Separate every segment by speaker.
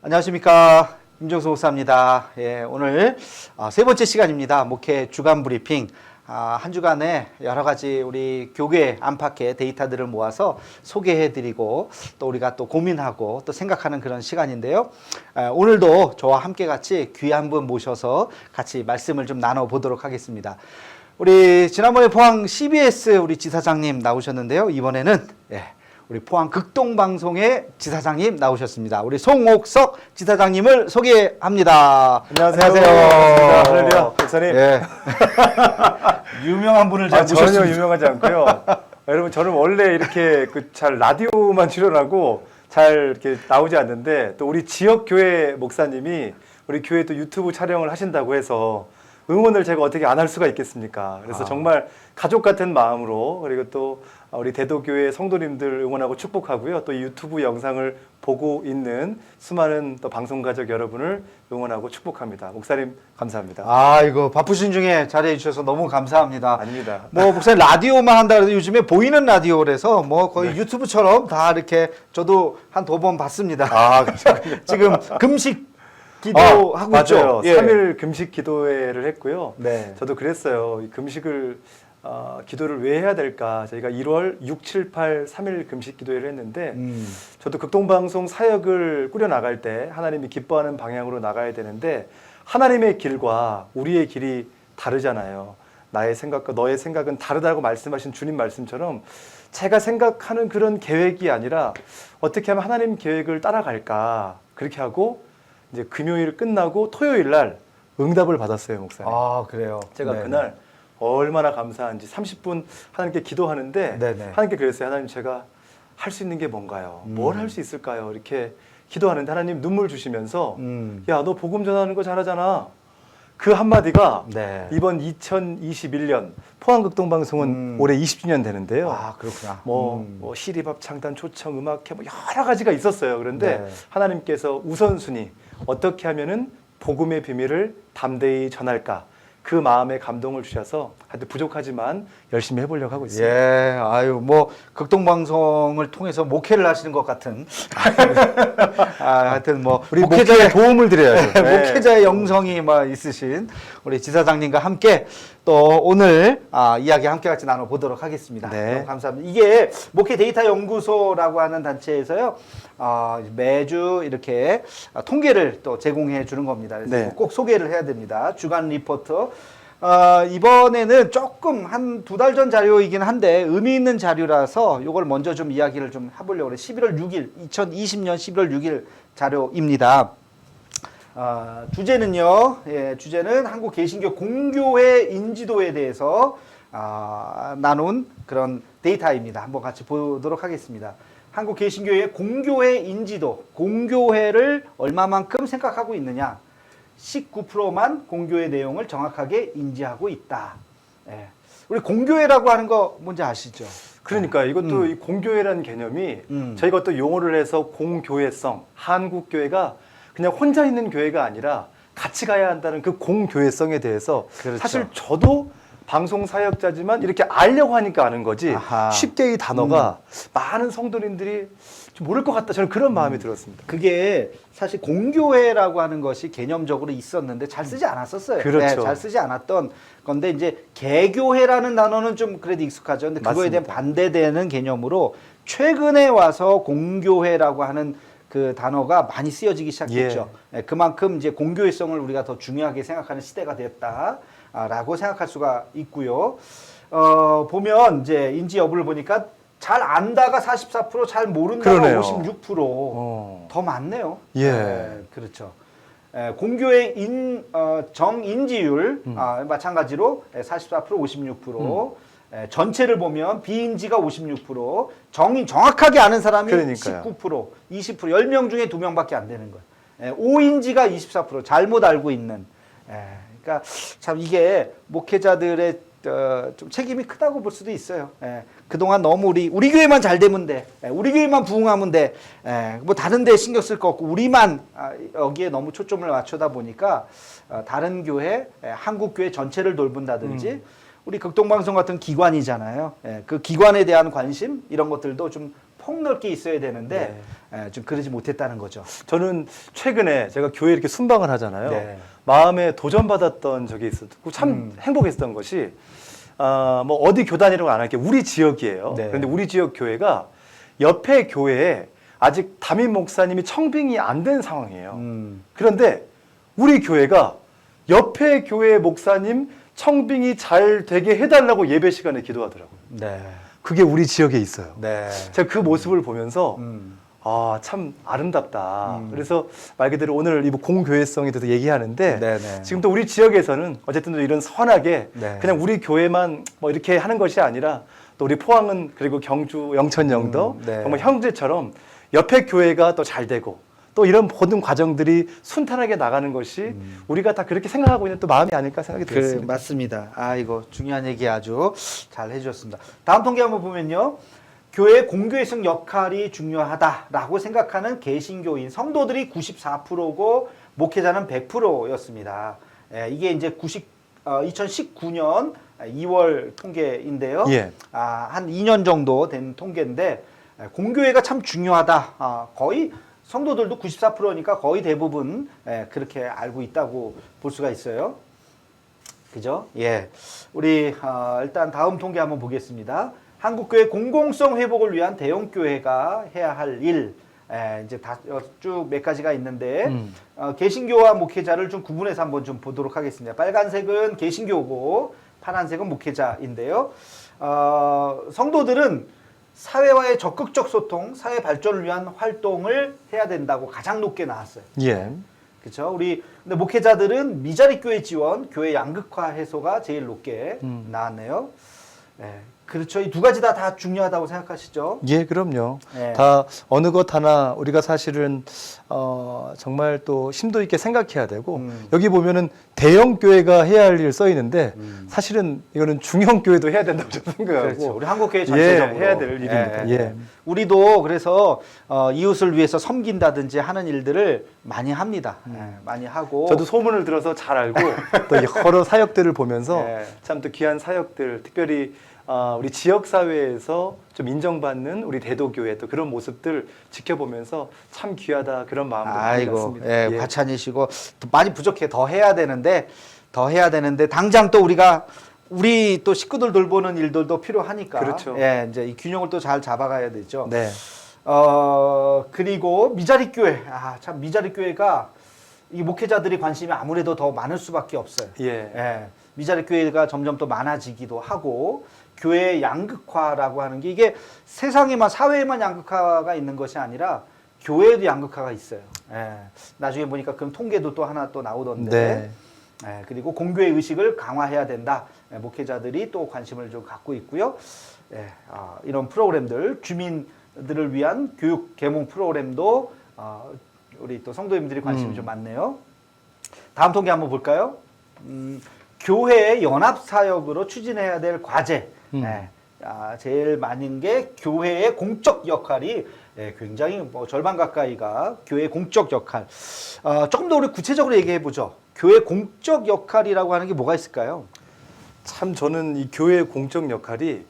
Speaker 1: 안녕하십니까. 임종수 목사입니다. 예, 오늘 세 번째 시간입니다. 목회 주간 브리핑. 한 주간에 여러 가지 우리 교회 안팎의 데이터들을 모아서 소개해드리고 또 우리가 또 고민하고 또 생각하는 그런 시간인데요. 오늘도 저와 함께 같이 귀한 분 모셔서 같이 말씀을 좀 나눠보도록 하겠습니다. 우리 지난번에 포항 CBS 우리 지사장님 나오셨는데요. 이번에는 우리 포항 극동방송의 지사장님 나오셨습니다. 우리 송옥석 지사장님을 소개합니다.
Speaker 2: 안녕하세요. 할렐루야, 목사님.
Speaker 1: 예. 유명한 분을 잘 모셨습니다.
Speaker 2: 전혀 유명하지 않고요. 여러분, 저는 원래 이렇게 잘 라디오만 출연하고 잘 이렇게 나오지 않는데 또 우리 지역 교회 목사님이 우리 교회 또 유튜브 촬영을 하신다고 해서 응원을 제가 어떻게 안 할 수가 있겠습니까? 그래서 정말 가족 같은 마음으로 그리고 또 우리 대도교회 성도님들 응원하고 축복하고요. 또 이 유튜브 영상을 보고 있는 수많은 또 방송 가족 여러분을 응원하고 축복합니다. 목사님 감사합니다.
Speaker 1: 이거 바쁘신 중에 자리해 주셔서 너무 감사합니다.
Speaker 2: 아닙니다.
Speaker 1: 목사님 라디오만 한다 그래도 요즘에 보이는 라디오라서 거의 유튜브처럼 다 이렇게 저도 한 두 번 봤습니다. 지금 금식 기도하고 있죠.
Speaker 2: 맞아요.
Speaker 1: 예.
Speaker 2: 3일 금식 기도회를 했고요.
Speaker 1: 네.
Speaker 2: 저도 그랬어요. 이 금식을 기도를 왜 해야 될까? 저희가 1월 6, 7, 8 3일 금식 기도회를 했는데 저도 극동방송 사역을 꾸려나갈 때 하나님이 기뻐하는 방향으로 나가야 되는데 하나님의 길과 우리의 길이 다르잖아요. 나의 생각과 너의 생각은 다르다고 말씀하신 주님 말씀처럼 제가 생각하는 그런 계획이 아니라 어떻게 하면 하나님 계획을 따라갈까? 그렇게 하고 이제 금요일 끝나고 토요일 날 응답을 받았어요, 목사님.
Speaker 1: 그래요.
Speaker 2: 제가
Speaker 1: 네.
Speaker 2: 그날 얼마나 감사한지 30분 하나님께 기도하는데
Speaker 1: 네네.
Speaker 2: 하나님께 그랬어요. 하나님, 제가 할 수 있는 게 뭔가요? 뭘 할 수 있을까요? 이렇게 기도하는데 하나님 눈물 주시면서 야, 너 복음 전하는 거 잘하잖아. 그 한마디가
Speaker 1: 네.
Speaker 2: 이번 2021년 포항극동방송은 올해 20주년 되는데요.
Speaker 1: 그렇구나.
Speaker 2: 뭐 시리밥 창단 초청 음악회 뭐 여러 가지가 있었어요. 그런데
Speaker 1: 네.
Speaker 2: 하나님께서 우선순위 어떻게 하면은 복음의 비밀을 담대히 전할까, 그 마음에 감동을 주셔서 하여튼 부족하지만 열심히 해보려고 하고 있습니다.
Speaker 1: 예, 극동방송을 통해서 목회를 하시는 것 같은. 하여튼
Speaker 2: 우리
Speaker 1: 목회자의
Speaker 2: 목회자의 도움을 드려야죠. 네.
Speaker 1: 목회자의 영성이 있으신 우리 지사장님과 함께 또 오늘 이야기 함께 같이 나눠보도록 하겠습니다.
Speaker 2: 네.
Speaker 1: 너무 감사합니다. 이게 목회 데이터 연구소라고 하는 단체에서요, 매주 이렇게 통계를 또 제공해 주는 겁니다. 그래서
Speaker 2: 네.
Speaker 1: 꼭 소개를 해야 됩니다. 주간 리포트. 이번에는 조금 한 두 달 전 자료이긴 한데 의미 있는 자료라서 이걸 먼저 좀 이야기를 좀 해보려고 그래요. 11월 6일, 2020년 11월 6일 자료입니다. 주제는요, 주제는 한국 개신교 공교회 인지도에 대해서 나눈 그런 데이터입니다. 한번 같이 보도록 하겠습니다. 한국 개신교의 공교회 인지도, 공교회를 얼마만큼 생각하고 있느냐. 19%만 공교회 내용을 정확하게 인지하고 있다. 우리 공교회라고 하는 거 뭔지 아시죠?
Speaker 2: 그러니까 이것도 이 공교회라는 개념이 저희가 또 용어를 해서 공교회성, 한국교회가 그냥 혼자 있는 교회가 아니라 같이 가야 한다는 그 공교회성에 대해서
Speaker 1: 그렇죠.
Speaker 2: 사실 저도 방송 사역자지만 이렇게 알려고 하니까 아는 거지 쉽게 이 단어가 많은 성도님들이 좀 모를 것 같다, 저는 그런 마음이 들었습니다.
Speaker 1: 그게 사실 공교회라고 하는 것이 개념적으로 있었는데 잘 쓰지 않았었어요.
Speaker 2: 그렇죠.
Speaker 1: 잘 쓰지 않았던 건데 이제 개교회라는 단어는 좀 그래도 익숙하죠. 근데 그거에 대한
Speaker 2: 맞습니다.
Speaker 1: 반대되는 개념으로 최근에 와서 공교회라고 하는 그 단어가 많이 쓰여지기 시작했죠. 그만큼 이제 공교회성을 우리가 더 중요하게 생각하는 시대가 됐다라고 생각할 수가 있고요. 보면 이제 인지 여부를 보니까 잘 안다가 44%, 잘 모른다가
Speaker 2: 그러네요.
Speaker 1: 56%. 더 많네요. 그렇죠. 공교의 정인지율 마찬가지로 44%, 56%. 전체를 보면 비인지가 56%, 정확하게 아는 사람이
Speaker 2: 그러니까요.
Speaker 1: 19%, 20%, 10명 중에 2명밖에 안 되는 거예요. 오인지가 24%, 잘못 알고 있는. 그러니까 참 이게 목회자들의 좀 책임이 크다고 볼 수도 있어요. 그동안 너무 우리 교회만 잘 되면 돼. 우리 교회만 부흥하면 돼. 뭐 다른 데 신경 쓸 거 없고 우리만 여기에 너무 초점을 맞추다 보니까 다른 교회, 한국 교회 전체를 돌본다든지 우리 극동방송 같은 기관이잖아요. 그 기관에 대한 관심 이런 것들도 좀 폭넓게 있어야 되는데 좀 그러지 못했다는 거죠.
Speaker 2: 저는 최근에 제가 교회 이렇게 순방을 하잖아요.
Speaker 1: 네.
Speaker 2: 마음에 도전받았던 적이 있었고 참 행복했던 것이 뭐 어디 교단이라고 안 할게 우리 지역이에요.
Speaker 1: 네.
Speaker 2: 그런데 우리 지역 교회가 옆에 교회에 아직 담임 목사님이 청빙이 안 된 상황이에요. 그런데 우리 교회가 옆에 교회 목사님 청빙이 잘 되게 해달라고 예배 시간에 기도하더라고요.
Speaker 1: 네.
Speaker 2: 그게 우리 지역에 있어요.
Speaker 1: 네.
Speaker 2: 제가 그 모습을 보면서 아, 참 아름답다. 그래서 말 그대로 오늘 이 공교회성에 대해서 얘기하는데
Speaker 1: 네네.
Speaker 2: 지금 또 우리 지역에서는 어쨌든 이런 선하게
Speaker 1: 네.
Speaker 2: 그냥 우리 교회만 뭐 이렇게 하는 것이 아니라 또 우리 포항은 그리고 경주, 영천, 영도
Speaker 1: 네.
Speaker 2: 정말 형제처럼 옆에 교회가 또 잘 되고 또 이런 모든 과정들이 순탄하게 나가는 것이 우리가 다 그렇게 생각하고 있는 또 마음이 아닐까 생각이 들었습니다.
Speaker 1: 맞습니다. 아, 이거 중요한 얘기 아주 잘 해주셨습니다. 다음 통계 한번 보면요. 교회 공교회성 역할이 중요하다라고 생각하는 개신교인 성도들이 94%고 목회자는 100%였습니다. 이게 이제 2019년 2월 통계인데요.
Speaker 2: 예.
Speaker 1: 한 2년 정도 된 통계인데 공교회가 참 중요하다. 거의 성도들도 94%니까 거의 대부분 그렇게 알고 있다고 볼 수가 있어요. 그죠? 예. 우리 일단 다음 통계 한번 보겠습니다. 한국교회 공공성 회복을 위한 대형교회가 해야 할 일, 이제 다 쭉 몇 가지가 있는데, 개신교와 목회자를 좀 구분해서 한번 좀 보도록 하겠습니다. 빨간색은 개신교고, 파란색은 목회자인데요. 성도들은 사회와의 적극적 소통, 사회 발전을 위한 활동을 해야 된다고 가장 높게 나왔어요.
Speaker 2: 예.
Speaker 1: 그렇죠. 우리 근데 목회자들은 미자립 교회 지원, 교회 양극화 해소가 제일 높게 나왔네요. 그렇죠. 이 두 가지 다 중요하다고 생각하시죠?
Speaker 2: 예, 그럼요.
Speaker 1: 네.
Speaker 2: 다 어느 것 하나 우리가 사실은 정말 또 심도 있게 생각해야 되고 여기 보면은 대형 교회가 해야 할 일 써 있는데 사실은 이거는 중형 교회도 해야 된다고 저는 생각하고
Speaker 1: 그렇죠. 우리 한국교회 전체적으로
Speaker 2: 해야 될 일입니다. 예.
Speaker 1: 우리도 그래서 이웃을 위해서 섬긴다든지 하는 일들을 많이 합니다. 많이 하고.
Speaker 2: 저도 소문을 들어서 잘 알고 또 여러 사역들을 보면서
Speaker 1: 네.
Speaker 2: 참 또 귀한 사역들, 특별히 우리 지역 사회에서 좀 인정받는 우리 대도교회 또 그런 모습들 지켜보면서 참 귀하다 그런 마음도 많이
Speaker 1: 아이고,
Speaker 2: 났습니다.
Speaker 1: 예, 과찬이시고 많이 부족해. 더 해야 되는데 당장 또 우리 또 식구들 돌보는 일들도 필요하니까.
Speaker 2: 그렇죠.
Speaker 1: 예, 이제 이 균형을 또 잘 잡아가야 되죠.
Speaker 2: 네.
Speaker 1: 그리고 미자립 교회. 참 미자립 교회가 이 목회자들이 관심이 아무래도 더 많을 수밖에 없어요.
Speaker 2: 예.
Speaker 1: 미자립 교회가 점점 더 많아지기도 하고 교회의 양극화라고 하는 게 이게 세상에만 사회에만 양극화가 있는 것이 아니라 교회에도 양극화가 있어요. 나중에 보니까 그럼 통계도 또 하나 또 나오던데.
Speaker 2: 네.
Speaker 1: 그리고 공교회 의식을 강화해야 된다. 목회자들이 또 관심을 좀 갖고 있고요. 이런 프로그램들 주민들을 위한 교육 계몽 프로그램도 우리 또 성도님들이 관심이 좀 많네요. 다음 통계 한번 볼까요? 교회의 연합사역으로 추진해야 될 과제. 제일 많은 게 교회의 공적 역할이 굉장히 뭐 절반 가까이가 교회의 공적 역할. 조금 더 우리 구체적으로 얘기해 보죠. 교회 공적 역할이라고 하는 게 뭐가 있을까요?
Speaker 2: 참 저는 이 교회의 공적 역할이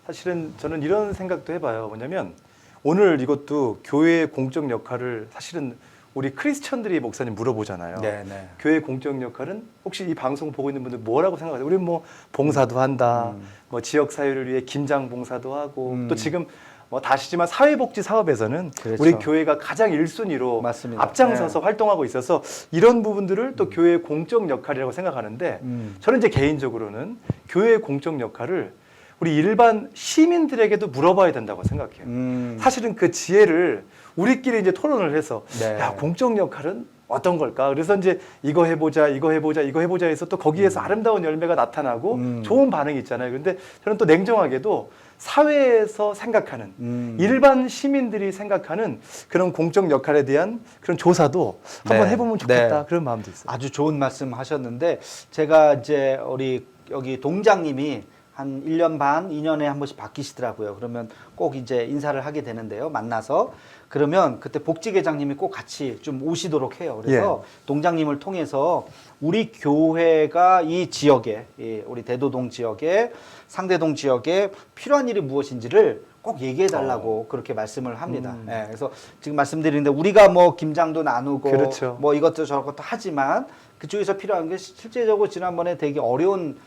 Speaker 2: 사실은 저는 이런 생각도 해봐요. 뭐냐면 오늘 이것도 교회의 공적 역할을 사실은 우리 크리스천들이 목사님 물어보잖아요.
Speaker 1: 네네.
Speaker 2: 교회 공적 역할은 혹시 이 방송 보고 있는 분들 뭐라고 생각하세요? 우리 뭐 봉사도 한다, 뭐 지역 사회를 위해 김장 봉사도 하고 또 지금 뭐 다시지만 사회복지 사업에서는
Speaker 1: 그렇죠.
Speaker 2: 우리 교회가 가장 1순위로
Speaker 1: 맞습니다.
Speaker 2: 앞장서서 활동하고 있어서 이런 부분들을 또 교회의 공적 역할이라고 생각하는데 저는 이제 개인적으로는 교회의 공적 역할을 우리 일반 시민들에게도 물어봐야 된다고 생각해요. 사실은 그 지혜를 우리끼리 이제 토론을 해서 야, 공적 역할은 어떤 걸까? 그래서 이제 이거 해보자 해서 또 거기에서 아름다운 열매가 나타나고 좋은 반응이 있잖아요. 근데 저는 또 냉정하게도 사회에서 생각하는 일반 시민들이 생각하는 그런 공적 역할에 대한 그런 조사도 한번 해보면 좋겠다 그런 마음도 있어요.
Speaker 1: 아주 좋은 말씀 하셨는데 제가 이제 우리 여기 동장님이 한 1년 반, 2년에 한 번씩 바뀌시더라고요. 그러면 꼭 이제 인사를 하게 되는데요. 만나서. 그러면 그때 복지계장님이 꼭 같이 좀 오시도록 해요. 그래서 동장님을 통해서 우리 교회가 이 지역에, 우리 대도동 지역에, 상대동 지역에 필요한 일이 무엇인지를 꼭 얘기해 달라고 그렇게 말씀을 합니다. 예, 그래서 지금 말씀드리는데 우리가 뭐 김장도 나누고
Speaker 2: 그렇죠.
Speaker 1: 뭐 이것도 저것도 하지만 그쪽에서 필요한 게 실제적으로 지난번에 되게 어려운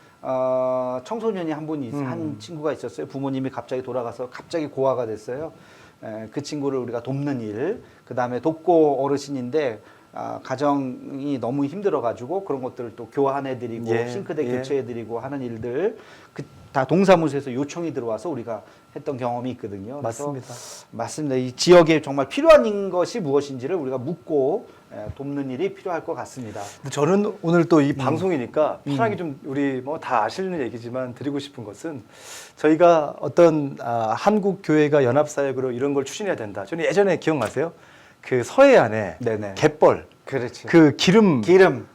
Speaker 1: 청소년이 한 친구가 있었어요. 부모님이 갑자기 돌아가서 갑자기 고아가 됐어요. 그 친구를 우리가 돕는 일, 그 다음에 돕고 어르신인데 가정이 너무 힘들어가지고 그런 것들을 또 교환해드리고
Speaker 2: 예,
Speaker 1: 싱크대
Speaker 2: 예.
Speaker 1: 교체해드리고 하는 일들 다 동사무소에서 요청이 들어와서 우리가 했던 경험이 있거든요. 그래서
Speaker 2: 맞습니다.
Speaker 1: 맞습니다. 이 지역에 정말 필요한 것이 무엇인지를 우리가 묻고 돕는 일이 필요할 것 같습니다.
Speaker 2: 근데 저는 오늘 또 이 방송이니까 편하게 좀 우리 뭐 다 아시는 얘기지만 드리고 싶은 것은 저희가 어떤 한국 교회가 연합사역으로 이런 걸 추진해야 된다. 저는 예전에 기억나세요? 그 서해안에
Speaker 1: 네네.
Speaker 2: 갯벌
Speaker 1: 그렇지.
Speaker 2: 그 기름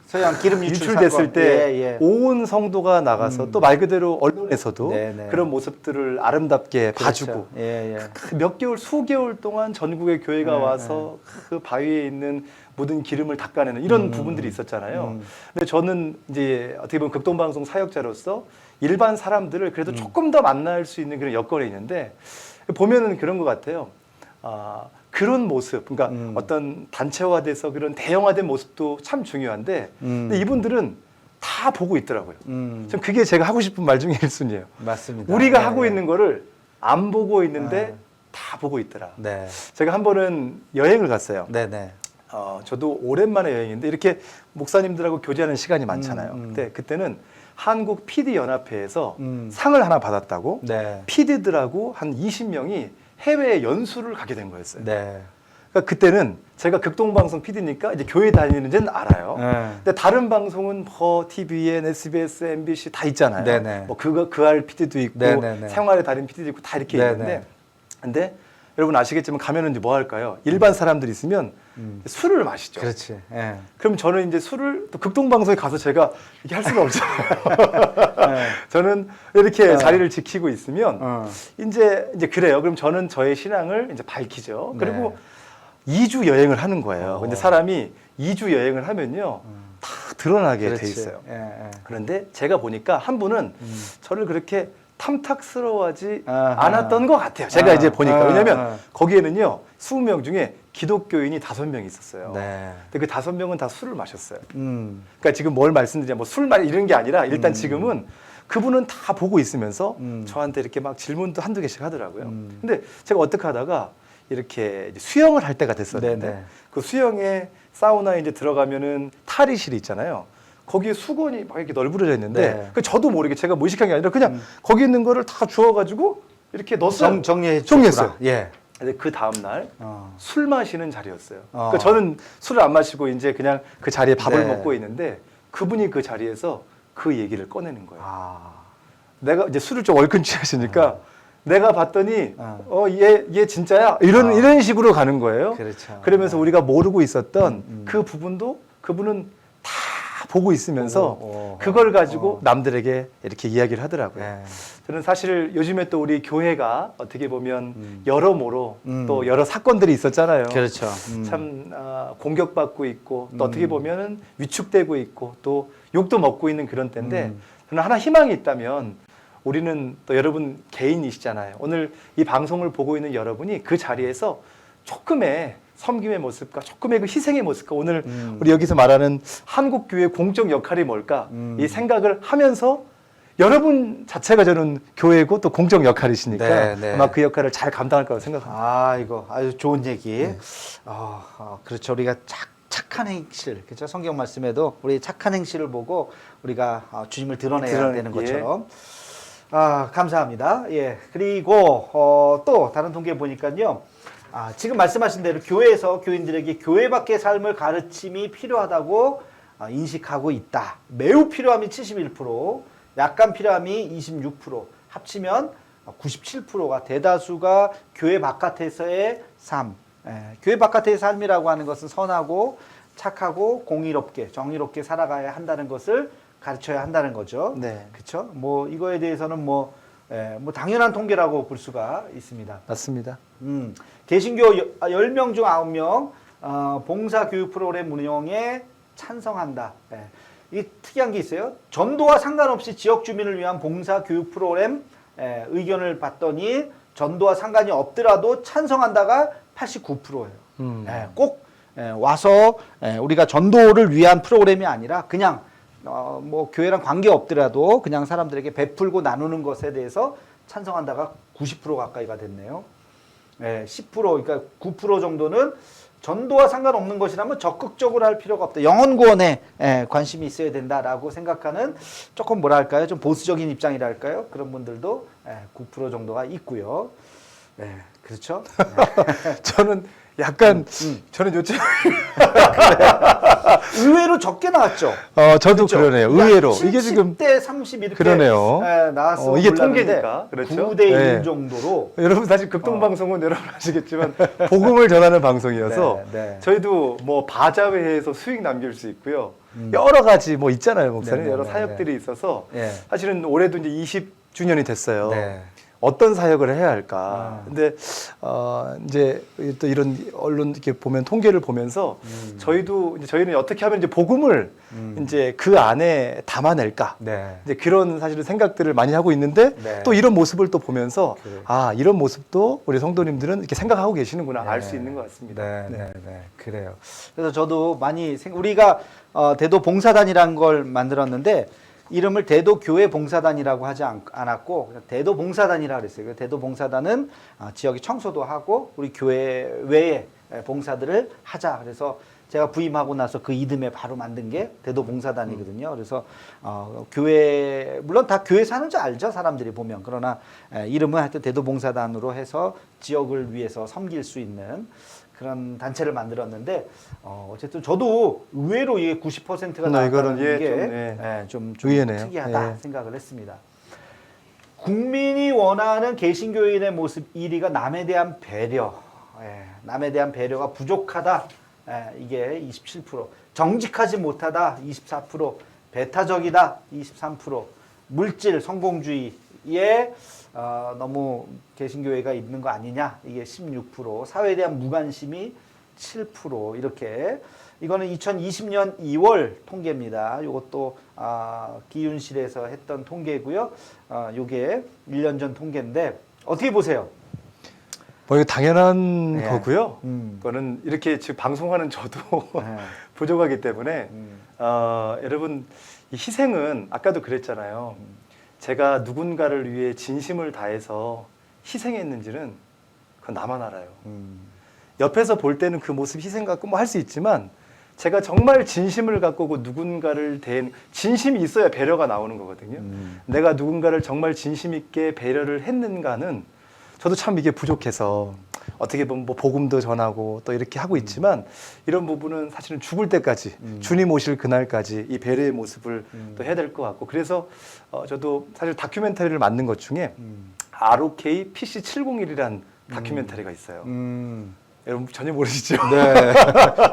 Speaker 1: 서해안 기름 유출
Speaker 2: 유출됐을
Speaker 1: 사건.
Speaker 2: 때
Speaker 1: 예, 예.
Speaker 2: 온 성도가 나가서 또 말 그대로 언론에서도
Speaker 1: 네네.
Speaker 2: 그런 모습들을 아름답게
Speaker 1: 그렇죠.
Speaker 2: 봐주고
Speaker 1: 예, 예.
Speaker 2: 몇 개월 수개월 동안 전국의 교회가
Speaker 1: 네,
Speaker 2: 와서 그 바위에 있는 묻은 기름을 닦아내는 이런 부분들이 있었잖아요. 근데 저는 이제 어떻게 보면 극동방송 사역자로서 일반 사람들을 그래도 조금 더 만날 수 있는 그런 여건이 있는데 보면은 그런 것 같아요. 그런 모습, 그러니까 어떤 단체화돼서 그런 대형화된 모습도 참 중요한데 근데 이분들은 다 보고 있더라고요. 좀 그게 제가 하고 싶은 말 중에 1순위예요.
Speaker 1: 맞습니다.
Speaker 2: 우리가
Speaker 1: 네,
Speaker 2: 하고
Speaker 1: 네.
Speaker 2: 있는 거를 안 보고 있는데 다 보고 있더라.
Speaker 1: 네.
Speaker 2: 제가 한 번은 여행을 갔어요.
Speaker 1: 네네.
Speaker 2: 저도 오랜만에 여행인데 이렇게 목사님들하고 교제하는 시간이 많잖아요. 근데 그때는 한국 PD 연합회에서 상을 하나 받았다고
Speaker 1: 네.
Speaker 2: PD들하고 한 20명이 해외 연수를 가게 된 거였어요.
Speaker 1: 네.
Speaker 2: 그러니까 그때는 제가 극동방송 PD니까 이제 교회 다니는지는 알아요.
Speaker 1: 네.
Speaker 2: 근데 다른 방송은 뭐 TVN, SBS, MBC 다 있잖아요.
Speaker 1: 네네.
Speaker 2: 뭐 그알 PD도 있고
Speaker 1: 네네네.
Speaker 2: 생활의 달인 PD도 있고 다 이렇게
Speaker 1: 네네.
Speaker 2: 있는데 근데 여러분 아시겠지만 가면은 이제 뭐 할까요? 일반 사람들 있으면 술을 마시죠.
Speaker 1: 그렇지. 예.
Speaker 2: 그럼 저는 이제 술을 또 극동방송에 가서 제가 이렇게 할 수가 없잖아요.
Speaker 1: 네.
Speaker 2: 저는 이렇게 자리를 지키고 있으면 이제 그래요. 그럼 저는 저의 신앙을 이제 밝히죠. 그리고 2주 여행을 하는 거예요. 근데 사람이 2주 여행을 하면요. 다 드러나게
Speaker 1: 그렇지.
Speaker 2: 돼 있어요.
Speaker 1: 예, 예.
Speaker 2: 그런데 제가 보니까 한 분은 저를 그렇게 탐탁스러워하지
Speaker 1: 아하.
Speaker 2: 않았던 것 같아요. 제가 이제 보니까. 왜냐면
Speaker 1: 아하.
Speaker 2: 거기에는요. 20명 중에 기독교인이 5명 있었어요.
Speaker 1: 네.
Speaker 2: 근데 그 5명은 다 술을 마셨어요.
Speaker 1: 음.
Speaker 2: 그러니까 지금 뭘 말씀드리냐, 뭐 술 이런 게 아니라 일단 지금은 그분은 다 보고 있으면서 저한테 이렇게 막 질문도 한두 개씩 하더라고요. 근데 제가 어떻게 하다가 이렇게 이제 수영을 할 때가 됐었는데
Speaker 1: 네네.
Speaker 2: 그 수영에 사우나에 이제 들어가면은 탈의실이 있잖아요. 거기에 수건이 막 이렇게 널브러져 있는데
Speaker 1: 네.
Speaker 2: 그 저도 모르게 제가 무의식한 게 아니라 그냥 거기 있는 거를 다 주워가지고 이렇게 넣었어요. 정리했어요.
Speaker 1: 예.
Speaker 2: 근데 그 다음 날 술 마시는 자리였어요.
Speaker 1: 어.
Speaker 2: 그러니까 저는 술을 안 마시고 이제 그냥 그 자리에 밥을
Speaker 1: 네.
Speaker 2: 먹고 있는데 그분이 그 자리에서 그 얘기를 꺼내는 거예요.
Speaker 1: 아.
Speaker 2: 내가 이제 술을 좀 얼큰 취하시니까 내가 봤더니
Speaker 1: 어.
Speaker 2: 얘 진짜야 이런 식으로 가는 거예요.
Speaker 1: 그렇죠.
Speaker 2: 그러면서 우리가 모르고 있었던 그 부분도 그분은 다 보고 있으면서
Speaker 1: 보고,
Speaker 2: 그걸 가지고 남들에게 이렇게 이야기를 하더라고요.
Speaker 1: 네.
Speaker 2: 저는 사실 요즘에 또 우리 교회가 어떻게 보면 여러모로
Speaker 1: 음.
Speaker 2: 또 여러 사건들이 있었잖아요.
Speaker 1: 그렇죠.
Speaker 2: 참 공격받고 있고 또 어떻게 보면은 위축되고 있고 또 욕도 먹고 있는 그런 때인데 저는 하나 희망이 있다면 우리는 또 여러분 개인이시잖아요. 오늘 이 방송을 보고 있는 여러분이 그 자리에서 조금의 섬김의 모습과 조금의 그 희생의 모습과 오늘 우리 여기서 말하는 한국 교회의 공적 역할이 뭘까 이 생각을 하면서 여러분 자체가 저는 교회고 또 공적 역할이시니까
Speaker 1: 네, 네.
Speaker 2: 아마 그 역할을 잘 감당할 거라고 생각합니다.
Speaker 1: 아, 이거 아주 좋은 얘기. 그렇죠. 우리가 착한 행실, 그렇죠. 성경 말씀에도 우리 착한 행실을 보고 우리가 주님을 드러내야 되는 것처럼. 감사합니다. 예. 그리고 또 다른 통계 보니까요. 지금 말씀하신 대로 교회에서 교인들에게 교회 밖의 삶을 가르침이 필요하다고 인식하고 있다. 매우 필요함이 71%, 약간 필요함이 26%, 합치면 97%가 대다수가 교회 바깥에서의 삶. 교회 바깥의 삶이라고 하는 것은 선하고 착하고 공의롭게 정의롭게 살아가야 한다는 것을 가르쳐야 한다는 거죠.
Speaker 2: 네.
Speaker 1: 그렇죠? 뭐 이거에 대해서는 뭐 당연한 통계라고 볼 수가 있습니다.
Speaker 2: 맞습니다.
Speaker 1: 개신교 10명 중 9명 봉사 교육 프로그램 운영에 찬성한다. 이 특이한 게 있어요. 전도와 상관없이 지역 주민을 위한 봉사 교육 프로그램 의견을 봤더니 전도와 상관이 없더라도 찬성한다가 89%예요. 꼭 와서 우리가 전도를 위한 프로그램이 아니라 그냥 뭐 교회랑 관계 없더라도 그냥 사람들에게 베풀고 나누는 것에 대해서 찬성한다가 90% 가까이가 됐네요. 10% 그러니까 9% 정도는 전도와 상관없는 것이라면 적극적으로 할 필요가 없다. 영혼 구원에 관심이 있어야 된다라고 생각하는 조금 뭐랄까요? 좀 보수적인 입장이랄까요? 그런 분들도 9% 정도가 있고요. 그렇죠?
Speaker 2: 저는 약간 저는 요즘
Speaker 1: 의외로 적게 나왔죠.
Speaker 2: 저도
Speaker 1: 그렇죠?
Speaker 2: 그러네요. 의외로 이게 지금
Speaker 1: 70대 30 이렇게
Speaker 2: 그러네요.
Speaker 1: 나왔어.
Speaker 2: 이게 통계니까 그렇죠.
Speaker 1: 9대 1 정도로.
Speaker 2: 여러분 사실 극동방송은 여러분 아시겠지만 복음을 전하는 방송이어서 저희도 뭐 바자회에서 수익 남길 수 있고요. 여러 가지 뭐 있잖아요, 목사님. 여러 사역들이 있어서 사실은 올해도 이제 20주년이 됐어요. 어떤 사역을 해야 할까? 근데 이제 또 이런 언론 이렇게 보면 통계를 보면서 저희는 어떻게 하면 이제 복음을 이제 그 안에 담아낼까? 이제 그런 사실은 생각들을 많이 하고 있는데 또 이런 모습을 또 보면서 이런 모습도 우리 성도님들은 이렇게 생각하고 계시는구나 알 수 있는 것 같습니다.
Speaker 1: 그래요. 그래서 저도 많이 우리가 대도 봉사단이라는 걸 만들었는데 이름을 대도 교회 봉사단이라고 하지 않았고 대도 봉사단이라 그랬어요. 대도 봉사단은 지역에 청소도 하고 우리 교회 외에 봉사들을 하자. 그래서 제가 부임하고 나서 그 이듬해 바로 만든 게 대도 봉사단이거든요. 그래서 교회 물론 다 교회 사는 줄 알죠, 사람들이 보면. 그러나 이름은 하여튼 대도 봉사단으로 해서 지역을 위해서 섬길 수 있는 그런 단체를 만들었는데 어쨌든 저도 의외로 이게 90%가 나왔다는 게 좀 특이하다 생각을 했습니다. 국민이 원하는 개신교인의 모습 1위가 남에 대한 배려, 남에 대한 배려가 부족하다. 이게 27%, 정직하지 못하다 24%, 배타적이다 23%, 물질 성공주의에 너무 개신교회가 있는 거 아니냐 이게 16%, 사회에 대한 무관심이 7% 이렇게. 이거는 2020년 2월 통계입니다. 이것도 기윤실에서 했던 통계고요. 이게 1년 전 통계인데 어떻게 보세요?
Speaker 2: 뭐 이거 당연한 거고요. 그거는 이렇게 지금 방송하는 저도 부족하기 때문에 여러분 이 희생은 아까도 그랬잖아요. 제가 누군가를 위해 진심을 다해서 희생했는지는 그건 나만 알아요. 옆에서 볼 때는 그 모습 희생 갖고 뭐 할 수 있지만 제가 정말 진심을 갖고 누군가를 대한 진심이 있어야 배려가 나오는 거거든요. 내가 누군가를 정말 진심 있게 배려를 했는가는 저도 참 이게 부족해서 어떻게 보면 뭐 복음도 전하고 또 이렇게 하고 있지만 이런 부분은 사실은 죽을 때까지 주님 오실 그날까지 이 배려의 모습을 또 해야 될 것 같고 그래서 저도 사실 다큐멘터리를 만든 것 중에 ROK PC701이라는 다큐멘터리가 있어요. 여러분 전혀 모르시죠?
Speaker 1: 네.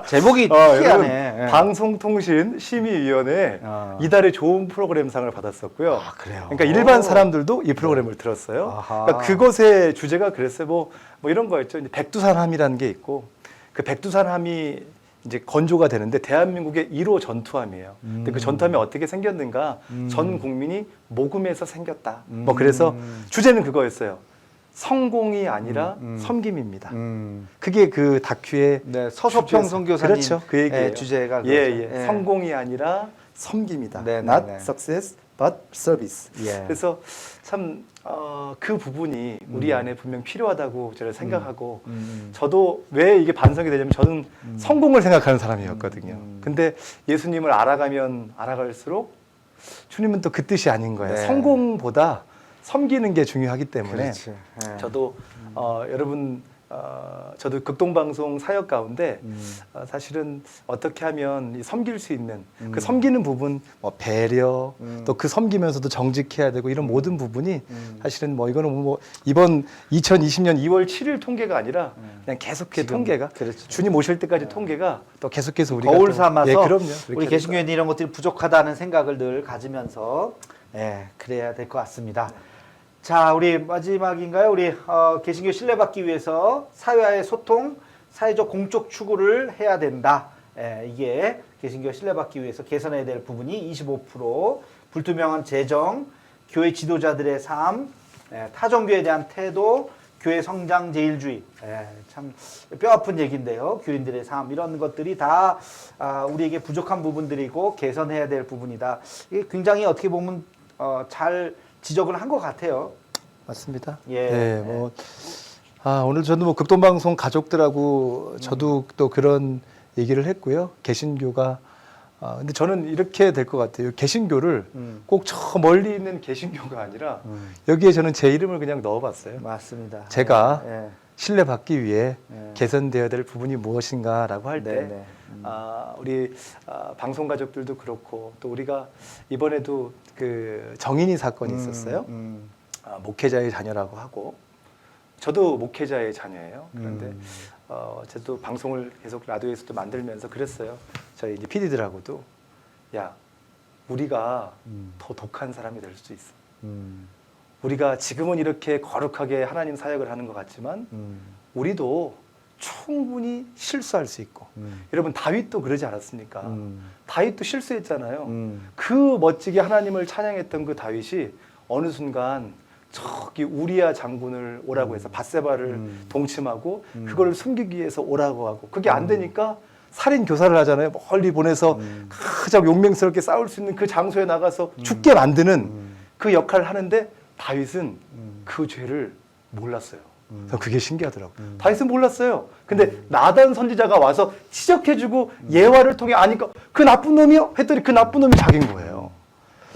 Speaker 1: 제목이 특이하네.
Speaker 2: 방송통신심의위원회 이달의 좋은 프로그램상을 받았었고요.
Speaker 1: 그래요?
Speaker 2: 그러니까 일반 사람들도 이 프로그램을 들었어요. 그러니까 그것의 주제가 그랬어요. 뭐 이런 거였죠. 이제 백두산함이라는 게 있고 그 백두산함이 이제 건조가 되는데 대한민국의 1호 전투함이에요. 근데 그 전투함이 어떻게 생겼는가? 전 국민이 모금해서 생겼다. 뭐 그래서 주제는 그거였어요. 성공이 아니라 섬김입니다. 그게 그 다큐의
Speaker 1: 서소평 선교사님
Speaker 2: 그렇죠. 그 얘기예요.
Speaker 1: 주제가
Speaker 2: 성공이 아니라 섬김이다.
Speaker 1: 네,
Speaker 2: Not
Speaker 1: 네.
Speaker 2: success, but service. 그래서 참 그 부분이 우리 안에 분명 필요하다고 저는 생각하고 저도 왜 이게 반성이 되냐면 저는 성공을 생각하는 사람이었거든요. 근데 예수님을 알아가면 알아갈수록 주님은 또 그 뜻이 아닌 거예요. 성공보다 섬기는 게 중요하기 때문에 저도 여러분 저도 극동방송 사역 가운데 사실은 어떻게 하면 섬길 수 있는 그 섬기는 부분 뭐 배려 또 그 섬기면서도 정직해야 되고 이런 모든 부분이 사실은 뭐 이거는 뭐 이번 2020년 2월 7일 통계가 아니라 그냥 계속해서 통계가 주님 오실 때까지 통계가 또 계속해서 우리가
Speaker 1: 거울 삼아서
Speaker 2: 그럼요.
Speaker 1: 우리 개신교회는 이런 것들이 부족하다는 생각을 늘 가지면서 그래야 될 것 같습니다. 자, 우리 마지막인가요? 우리 개신교 신뢰받기 위해서 사회와의 소통, 사회적 공적 추구를 해야 된다. 이게 개신교 신뢰받기 위해서 개선해야 될 부분이 25%, 불투명한 재정, 교회 지도자들의 삶, 타종교에 대한 태도, 교회 성장 제일주의. 참 뼈아픈 얘기인데요. 교인들의 삶 이런 것들이 다 우리에게 부족한 부분들이고 개선해야 될 부분이다. 이게 굉장히 어떻게 보면 잘 지적을 한 것 같아요.
Speaker 2: 맞습니다.
Speaker 1: 예.
Speaker 2: 네, 뭐 오늘 저도 뭐 극동방송 가족들하고 저도 또 그런 얘기를 했고요. 개신교가 근데 저는 이렇게 될 것 같아요. 개신교를 꼭 저 멀리 있는 개신교가 아니라 여기에 저는 제 이름을 그냥 넣어봤어요.
Speaker 1: 맞습니다.
Speaker 2: 제가
Speaker 1: 예.
Speaker 2: 신뢰받기 위해
Speaker 1: 예.
Speaker 2: 개선되어야 될 부분이 무엇인가라고 할 때
Speaker 1: 네네.
Speaker 2: 우리 방송 가족들도 그렇고 또 우리가 이번에도 그 정인이 사건이 있었어요. 목회자의 자녀라고 하고 저도 목회자의 자녀예요. 그런데 저도 방송을 계속 라디오에서도 만들면서 그랬어요. 저희 이제 PD들하고도 야 우리가 더 독한 사람이 될 수 있어. 우리가 지금은 이렇게 거룩하게 하나님 사역을 하는 것 같지만 우리도 충분히 실수할 수 있고 여러분 다윗도 그러지 않았습니까? 다윗도 실수했잖아요. 그 멋지게 하나님을 찬양했던 그 다윗이 어느 순간 저기 우리야 장군을 오라고 해서 밧세바를 동침하고 그걸 숨기기 위해서 오라고 하고 그게 안 되니까 살인 교사를 하잖아요. 멀리 보내서 가장 용맹스럽게 싸울 수 있는 그 장소에 나가서 죽게 만드는 그 역할을 하는데 다윗은 그 죄를 몰랐어요. 그게 신기하더라고요. 다윗은 몰랐어요. 근데 나단 선지자가 와서 지적해주고 예화를 통해 아니까 그 나쁜 놈이요? 했더니 그 나쁜 놈이 자기인 거예요.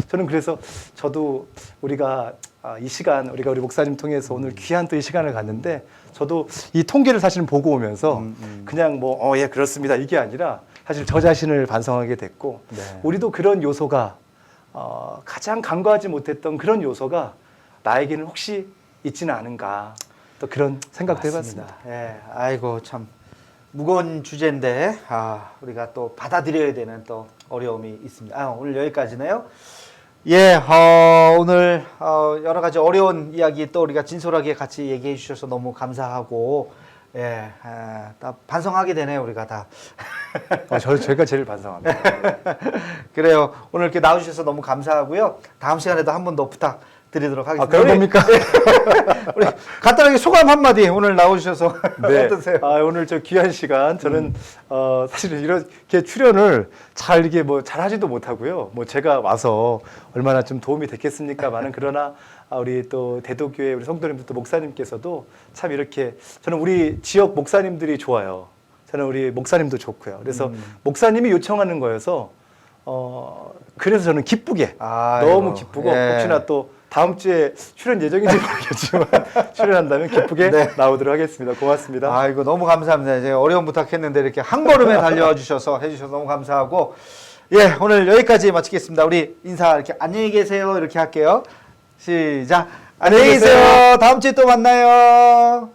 Speaker 2: 저는 그래서 저도 우리가 이 시간 우리 목사님 통해서 오늘 귀한 또 이 시간을 갖는데 저도 이 통계를 사실 보고 오면서 그냥 뭐 예 그렇습니다 이게 아니라 사실 저 자신을 반성하게 됐고
Speaker 1: 네.
Speaker 2: 우리도 그런 요소가 가장 간과하지 못했던 그런 요소가 나에게는 혹시 있지는 않은가 또 그런 생각도 해봤습니다.
Speaker 1: 예, 아이고 참 무거운 주제인데 우리가 또 받아들여야 되는 또 어려움이 있습니다. 오늘 여기까지네요. 예, 오늘 여러 가지 어려운 이야기 또 우리가 진솔하게 같이 얘기해 주셔서 너무 감사하고 예, 다 반성하게 되네요 우리가 다.
Speaker 2: 제가 제일 반성합니다.
Speaker 1: 그래요. 오늘 이렇게 나와주셔서 너무 감사하고요. 다음 시간에도 한 번 더 부탁드리도록 하겠습니다.
Speaker 2: 그런 겁니까?
Speaker 1: 우리 간단하게 소감 한마디 오늘 나오셔서
Speaker 2: 네.
Speaker 1: 어떠세요?
Speaker 2: 오늘 저 귀한 시간 저는 사실은 이렇게 출연을 잘 이게 뭐 잘하지도 못하고요. 뭐 제가 와서 얼마나 좀 도움이 됐겠습니까만은 그러나 우리 또 대도교회 우리 성도님들 또 목사님께서도 참 이렇게 저는 우리 지역 목사님들이 좋아요. 저는 우리 목사님도 좋고요. 그래서 목사님이 요청하는 거여서 그래서 저는 기쁘게 너무 기쁘고
Speaker 1: 예.
Speaker 2: 혹시나 또 다음 주에 출연 예정인지 모르겠지만 출연한다면 기쁘게
Speaker 1: 네.
Speaker 2: 나오도록 하겠습니다. 고맙습니다.
Speaker 1: 아이고 너무 감사합니다. 제가 어려운 부탁했는데 이렇게 한 걸음에 달려와 주셔서 해주셔서 너무 감사하고 예 오늘 여기까지 마치겠습니다. 우리 인사 이렇게 안녕히 계세요 이렇게 할게요. 시작. 안녕히 계세요. 다음 주에 또 만나요.